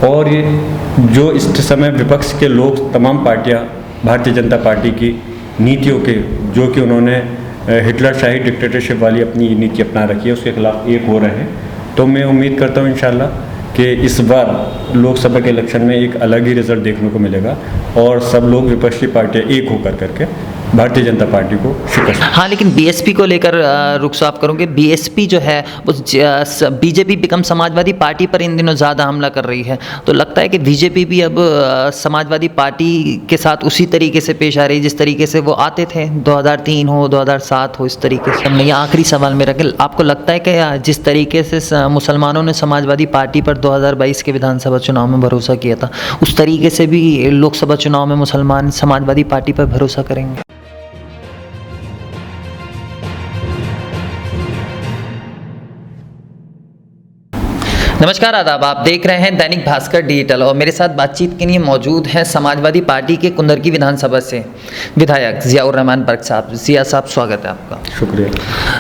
और ये जो इस समय विपक्ष के लोग तमाम पार्टियां भारतीय जनता पार्टी की नीतियों के, जो कि उन्होंने हिटलरशाही डिक्टेटरशिप वाली अपनी नीति अपना रखी है, उसके खिलाफ एक हो रहे हैं। तो मैं उम्मीद करता हूँ इंशाल्लाह कि इस बार लोकसभा के इलेक्शन में एक अलग ही रिजल्ट देखने को मिलेगा और सब लोग विपक्षी पार्टियाँ एक होकर करके भारतीय जनता पार्टी को शिकस्त। हाँ, लेकिन बीएसपी को लेकर रुख साफ करूँगी। बीएसपी जो है वो बीजेपी बिकम समाजवादी पार्टी पर इन दिनों ज़्यादा हमला कर रही है, तो लगता है कि बीजेपी भी अब समाजवादी पार्टी के साथ उसी तरीके से पेश आ रही है जिस तरीके से वो आते थे 2003 हो 2007 हो, इस तरीके से। ये आखिरी सवाल मेरा कि आपको लगता है कि जिस तरीके से मुसलमानों ने समाजवादी पार्टी पर 2022 के विधानसभा चुनाव में भरोसा किया था, उस तरीके से भी लोकसभा चुनाव में मुसलमान समाजवादी पार्टी पर भरोसा करेंगे? नमस्कार, आदाब। आप देख रहे हैं दैनिक भास्कर डिजिटल और मेरे साथ बातचीत के लिए मौजूद हैं समाजवादी पार्टी के कुंदरकी विधानसभा से विधायक जियाउर रहमान बर्क साहब। जिया साहब, स्वागत है आपका। शुक्रिया।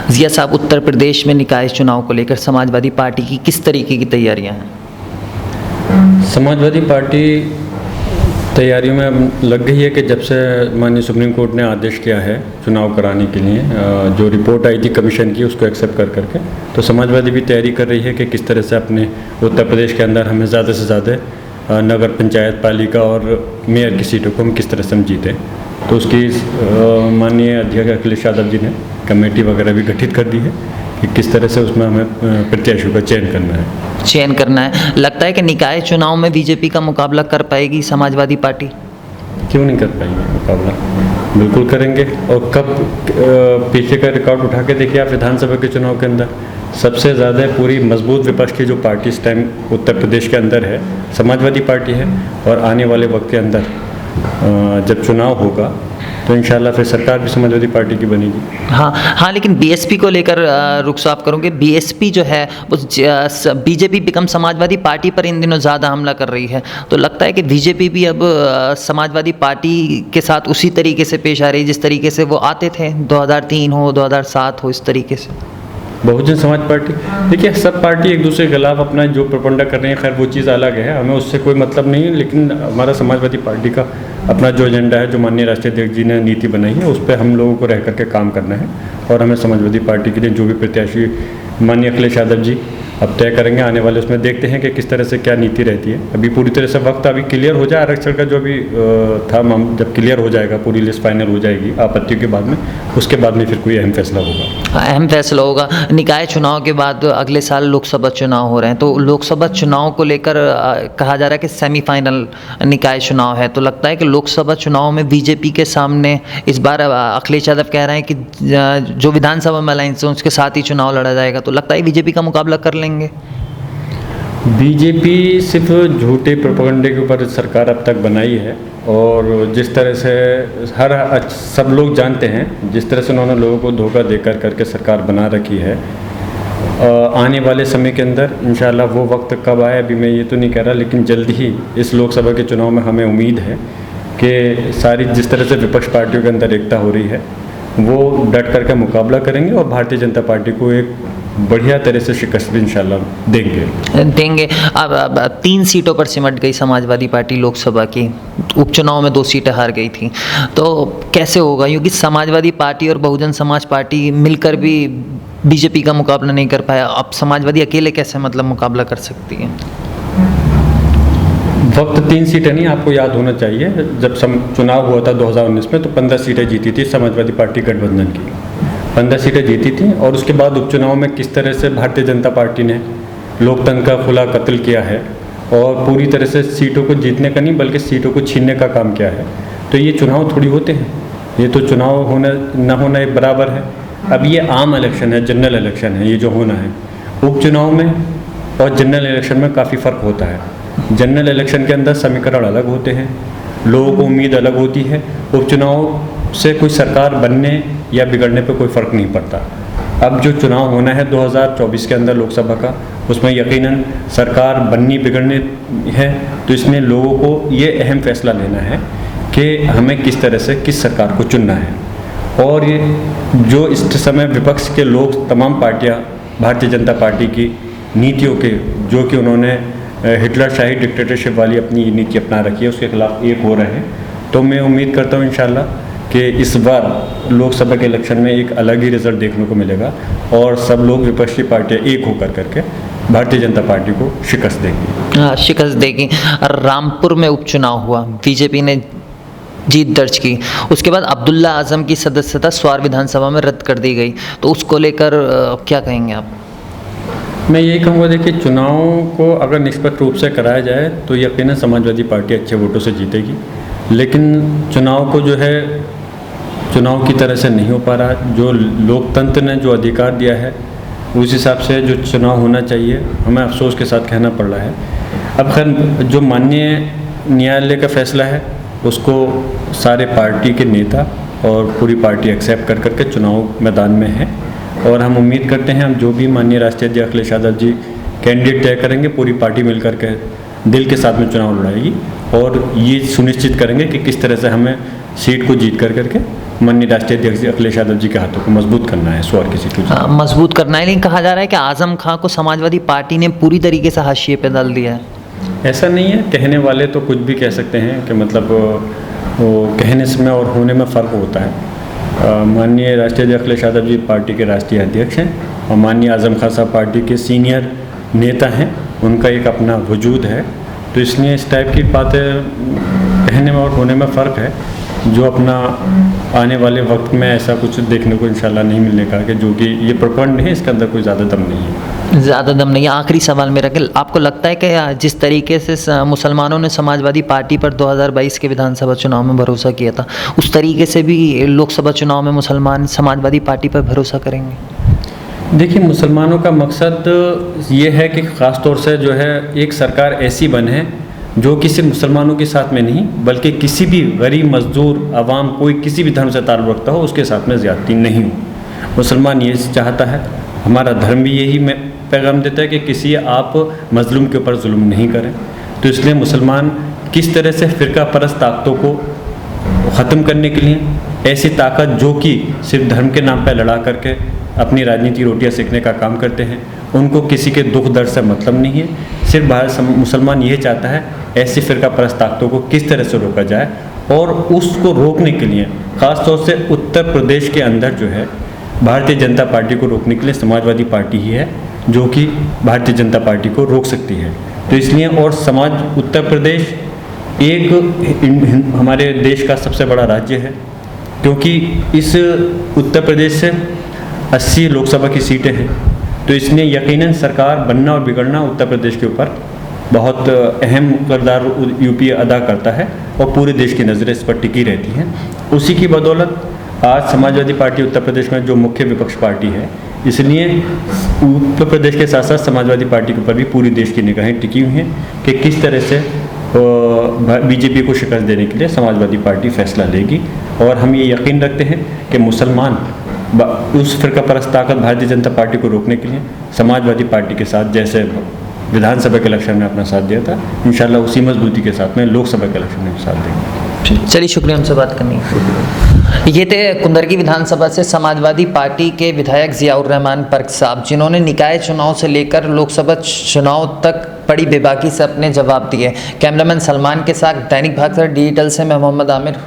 जिया साहब, उत्तर प्रदेश में निकाय चुनाव को लेकर समाजवादी पार्टी की किस तरीके की तैयारियां हैं? समाजवादी पार्टी तैयारियों में लग गई है कि जब से माननीय सुप्रीम कोर्ट ने आदेश किया है चुनाव कराने के लिए, जो रिपोर्ट आई थी कमीशन की, उसको एक्सेप्ट कर करके, तो समाजवादी भी तैयारी कर रही है कि किस तरह से अपने उत्तर प्रदेश के अंदर हमें ज़्यादा से ज़्यादा नगर पंचायत, पालिका और मेयर की सीटों को हम किस तरह से हम जीतें। तो उसकी माननीय अध्यक्ष अखिलेश यादव जी ने कमेटी वगैरह भी गठित कर दी है कि किस तरह से उसमें हमें प्रत्याशियों का चयन करना है। लगता है कि निकाय चुनाव में बीजेपी का मुकाबला कर पाएगी समाजवादी पार्टी? क्यों नहीं कर पाएंगे मुकाबला, बिल्कुल करेंगे। और कब पीछे का रिकॉर्ड उठा के देखिए आप, विधानसभा के चुनाव के अंदर सबसे ज़्यादा पूरी मजबूत विपक्ष की जो पार्टी इस टाइम उत्तर प्रदेश के अंदर है, समाजवादी पार्टी है। और आने वाले वक्त के अंदर जब चुनाव होगा तो इंशाल्लाह फिर सरकार भी समाजवादी पार्टी की बनेगी। हाँ, लेकिन बीएसपी को लेकर रुख साफ करूँगी। बीएसपी जो है वो बीजेपी बिकम समाजवादी पार्टी पर इन दिनों ज़्यादा हमला कर रही है, तो लगता है कि बीजेपी भी अब समाजवादी पार्टी के साथ उसी तरीके से पेश आ रही है जिस तरीके से वो आते थे 2003 हो 2007 हो, इस तरीके से। बहुजन समाज पार्टी, देखिए सब पार्टी एक दूसरे के खिलाफ अपना जो प्रोपेगेंडा कर रहे हैं, खैर वो चीज़ अलग है, हमें उससे कोई मतलब नहीं है। लेकिन हमारा समाजवादी पार्टी का अपना जो एजेंडा है, जो माननीय राष्ट्रीय अध्यक्ष जी ने नीति बनाई है, उस पर हम लोगों को रह करके काम करना है। और हमें समाजवादी पार्टी के लिए जो भी प्रत्याशी माननीय अखिलेश यादव जी अब तय करेंगे आने वाले, उसमें देखते हैं कि किस तरह से क्या नीति रहती है। अभी पूरी तरह से वक्त अभी क्लियर हो जाए, आरक्षण का जो भी था, जब क्लियर हो जाएगा, पूरी लिस्ट फाइनल हो जाएगी आपत्तियों के बाद में, उसके बाद में फिर कोई अहम फैसला होगा। निकाय चुनाव के बाद अगले साल लोकसभा चुनाव हो रहे हैं, तो लोकसभा चुनाव को लेकर कहा जा रहा है कि सेमीफाइनल निकाय चुनाव है, तो लगता है कि लोकसभा चुनाव में बीजेपी के सामने इस बार अखिलेश यादव कह रहे हैं कि जो विधानसभा में अलायंस है उसके साथ ही चुनाव लड़ा जाएगा, तो लगता है बीजेपी का मुकाबला कर लेंगे? बीजेपी सिर्फ झूठे प्रोपेगेंडे के ऊपर सरकार अब तक बनाई है। और जिस तरह से सब लोग जानते हैं, जिस तरह से उन्होंने लोगों को धोखा देकर करके सरकार बना रखी है, आने वाले समय के अंदर इंशाल्लाह वो वक्त कब आए अभी मैं ये तो नहीं कह रहा, लेकिन जल्द ही इस लोकसभा के चुनाव में हमें उम्मीद है कि सारी जिस तरह से विपक्ष पार्टियों के अंदर एकता हो रही है, वो डट करके मुकाबला करेंगे और भारतीय जनता पार्टी को एक बढ़िया तरह से शिकस्त भी इंशाल्लाह देंगे। अब 3 सीटों पर सिमट गई समाजवादी पार्टी लोकसभा की, उपचुनाव में 2 सीटें हार गई थी, तो कैसे होगा? क्योंकि समाजवादी पार्टी और बहुजन समाज पार्टी मिलकर भी बीजेपी का मुकाबला नहीं कर पाया, अब समाजवादी अकेले कैसे मुकाबला कर सकती है? वक्त 3 सीटें नहीं, आपको याद होना चाहिए, जब चुनाव हुआ था 2019 में तो 15 सीटें जीती थी समाजवादी पार्टी गठबंधन की, 15 सीटें जीती थी। और उसके बाद उपचुनाव में किस तरह से भारतीय जनता पार्टी ने लोकतंत्र का खुला कत्ल किया है और पूरी तरह से सीटों को जीतने का नहीं बल्कि सीटों को छीनने का काम किया है। तो ये चुनाव थोड़ी होते हैं, ये तो चुनाव होना न होना एक बराबर है। अब ये आम इलेक्शन है, जनरल इलेक्शन है, ये जो होना है। उपचुनाव में और जनरल इलेक्शन में काफ़ी फ़र्क होता है। जनरल इलेक्शन के अंदर समीकरण अलग होते हैं, लोगों को उम्मीद अलग होती है। उपचुनाव से कोई सरकार बनने या बिगड़ने पे कोई फ़र्क नहीं पड़ता। अब जो चुनाव होना है 2024 के अंदर लोकसभा का, उसमें यकीनन सरकार बननी बिगड़नी है, तो इसमें लोगों को ये अहम फैसला लेना है कि हमें किस तरह से किस सरकार को चुनना है। और ये जो इस समय विपक्ष के लोग तमाम पार्टियां भारतीय जनता पार्टी की नीतियों के, जो कि उन्होंने हिटलरशाही डिक्टेटरशिप वाली अपनी नीति अपना रखी है, उसके खिलाफ एक हो रहे हैं। तो मैं उम्मीद करता हूँ इंशाल्लाह कि इस बार लोकसभा के इलेक्शन में एक अलग ही रिजल्ट देखने को मिलेगा और सब लोग विपक्षी पार्टियाँ एक होकर करके भारतीय जनता पार्टी को शिकस्त देंगी। हाँ, शिकस्त देगी। रामपुर में उपचुनाव हुआ, बीजेपी ने जीत दर्ज की, उसके बाद अब्दुल्ला आजम की सदस्यता स्वार विधानसभा में रद्द कर दी गई, तो उसको लेकर क्या कहेंगे आप? मैं यही कहूँगा, देखिए चुनाव को अगर निष्पक्ष रूप से कराया जाए तो यकीनन समाजवादी पार्टी अच्छे वोटों से जीतेगी, लेकिन चुनाव को जो है चुनाव की तरह से नहीं हो पा रहा। जो लोकतंत्र ने जो अधिकार दिया है उस हिसाब से जो चुनाव होना चाहिए, हमें अफसोस के साथ कहना पड़ रहा है। अब खैर जो माननीय न्यायालय का फैसला है उसको सारे पार्टी के नेता और पूरी पार्टी एक्सेप्ट कर करके चुनाव मैदान में है और हम उम्मीद करते हैं हम जो भी माननीय राष्ट्रीय अध्यक्ष अखिलेश यादव जी कैंडिडेट तय करेंगे, पूरी पार्टी मिलकर के दिल के साथ में चुनाव लड़ाएगी और ये सुनिश्चित करेंगे कि किस तरह से हमें सीट को जीत कर करके माननीय राष्ट्रीय अध्यक्ष अखिलेश यादव जी के हाथों को मजबूत करना है, स्वार की सीट को मजबूत करना है। लेकिन कहा जा रहा है कि आजम खां को समाजवादी पार्टी ने पूरी तरीके से हाशिए पे डाल दिया है। ऐसा नहीं है, कहने वाले तो कुछ भी कह सकते हैं कि मतलब वो कहने में और होने में फ़र्क होता है। माननीय राष्ट्रीय अध्यक्ष अखिलेश यादव जी पार्टी के राष्ट्रीय अध्यक्ष हैं और माननीय आजम खान साहब पार्टी के सीनियर नेता हैं, उनका एक अपना वजूद है, तो इसलिए इस टाइप की बातें कहने में और होने में फ़र्क है, जो अपना आने वाले वक्त में ऐसा कुछ देखने को इंशाल्लाह नहीं मिलने का कि जो कि ये प्रपंड है, इसके अंदर कोई ज़्यादा दम नहीं है। ज़्यादा दम नहीं है। आखिरी सवाल मेरा कि आपको लगता है कि जिस तरीके से मुसलमानों ने समाजवादी पार्टी पर 2022 के विधानसभा चुनाव में भरोसा किया था, उस तरीके से भी लोकसभा चुनाव में मुसलमान समाजवादी पार्टी पर भरोसा करेंगे? देखिए, मुसलमानों का मकसद ये है कि ख़ास तौर से जो है एक सरकार ऐसी बने जो कि सिर्फ मुसलमानों के साथ में नहीं बल्कि किसी भी गरीब, मजदूर, आवाम, कोई किसी भी धर्म से ताल्लुक़ रखता हो उसके साथ में ज़्यादती नहीं हो। मुसलमान ये चाहता है, हमारा धर्म भी यही पैगाम देता है कि किसी आप मजलूम के ऊपर जुल्म नहीं करें। तो इसलिए मुसलमान किस तरह से फ़िरका परस्त ताकतों को ख़त्म करने के लिए, ऐसी ताकत जो कि सिर्फ धर्म के नाम पर लड़ा करके अपनी राजनीति रोटियां सेकने का काम करते हैं, उनको किसी के दुख दर्द से मतलब नहीं है। सिर्फ मुसलमान ये चाहता है ऐसी फ़िरका परस्त ताकतों को किस तरह से रोका जाए और उसको रोकने के लिए ख़ास तौर से उत्तर प्रदेश के अंदर जो है भारतीय जनता पार्टी को रोकने के लिए समाजवादी पार्टी ही है जो कि भारतीय जनता पार्टी को रोक सकती है। तो इसलिए और उत्तर प्रदेश एक हमारे देश का सबसे बड़ा राज्य है, क्योंकि इस उत्तर प्रदेश से 80 लोकसभा की सीटें हैं, तो इसलिए यकीनन सरकार बनना और बिगड़ना उत्तर प्रदेश के ऊपर बहुत अहम किरदार यूपी अदा करता है और पूरे देश की नज़रें इस पर टिकी रहती हैं। उसी की बदौलत आज समाजवादी पार्टी उत्तर प्रदेश में जो मुख्य विपक्ष पार्टी है, इसलिए उत्तर प्रदेश के साथ साथ समाजवादी पार्टी के ऊपर भी पूरी देश की निगाहें टिकी हुई हैं कि किस तरह से बीजेपी को शिकस्त देने के लिए समाजवादी पार्टी फैसला लेगी। और हम ये यकीन रखते हैं कि मुसलमान उस फ़िरका परस्त ताकत भारतीय जनता पार्टी को रोकने के लिए समाजवादी पार्टी के साथ जैसे विधानसभा के इलेक्शन में अपना साथ दिया था, इंशाल्लाह उसी मजबूती के साथ में लोकसभा के इलेक्शन में साथ देंगे। चलिए, शुक्रिया हमसे बात करने के। ये थे कुंदरगी विधानसभा से समाजवादी पार्टी के विधायक ज़ियाउर रहमान पर्क साहब, जिन्होंने निकाय चुनाव से लेकर लोकसभा चुनाव तक बड़ी बेबाकी से अपने जवाब दिए। कैमरामैन सलमान के साथ दैनिक भास्कर डिजिटल से मैं मोहम्मद आमिर।